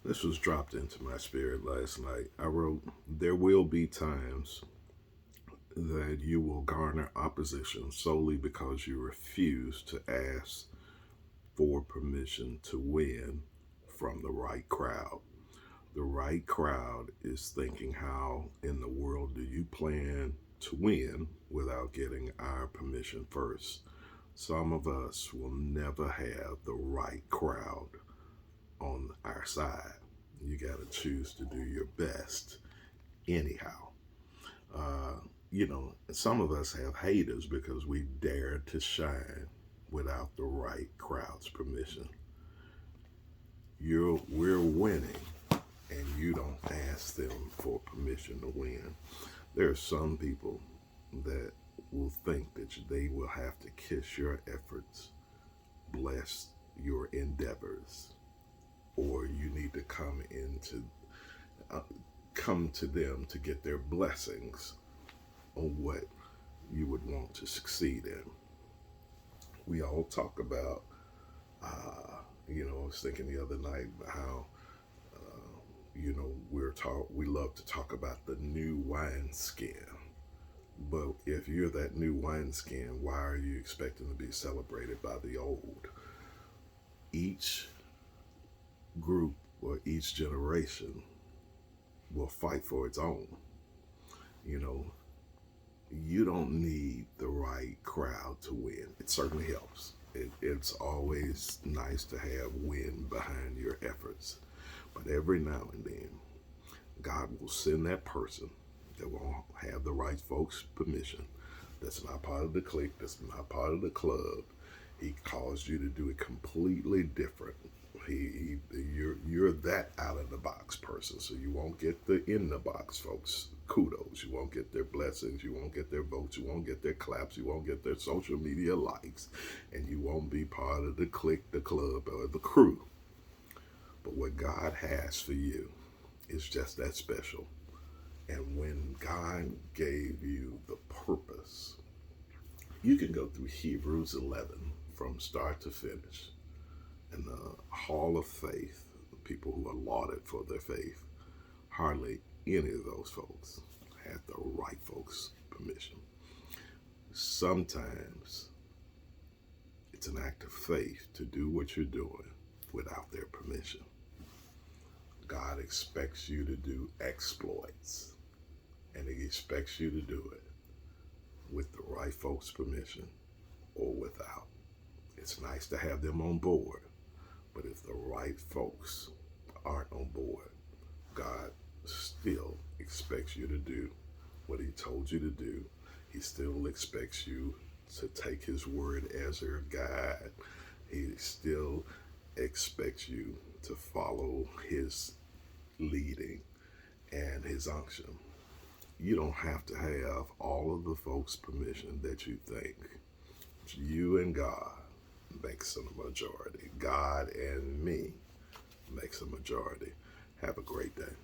This was dropped into my spirit last night. I wrote, there will be times that you will garner opposition solely because you refuse to ask for permission to win from the right crowd. The right crowd is thinking, how in the world do you plan to win without getting our permission first? Some of us will never have the right crowd on our side. You got to choose to do your best anyhow. Uh, some of us have haters because we dare to shine without the right crowd's permission. We're winning, and you don't ask them for permission to win. There are some people that will think that they will have to kiss your efforts, bless your endeavors, or you need to uh, come to them to get their blessings on what you would want to succeed in. We all talk about, I was thinking the other night how, we love to talk about the new wineskin. But if you're that new wineskin, why are you expecting to be celebrated by the old? Each group or each generation will fight for its own. You know, you don't need the right crowd to win. It certainly helps. It's always nice to have wind behind your efforts. But every now and then, God will send that person that won't have the right folks' permission. That's not part of the clique. That's not part of the club. He calls you to do it completely different. You're that out of the box person, so you won't get the in the box folks kudos. You won't get their blessings. You won't get their votes. You won't get their claps. You won't get their social media likes, and you won't be part of the clique, the club, or the crew. But what God has for you is just that special. And when God gave you the purpose, you can go through Hebrews 11 from start to finish. In the hall of faith, people who are lauded for their faith, hardly any of those folks had the right folks' permission. Sometimes it's an act of faith to do what you're doing without their permission. God expects you to do exploits, and He expects you to do it with the right folks' permission or without. It's nice to have them on board, but if the right folks aren't on board, God still expects you to do what He told you to do. He still expects you to take His word as your guide. He still expects you to follow His leading and His unction. You don't have to have all of the folks' permission that you think. You and God makes a majority. God and me makes a majority. Have a great day.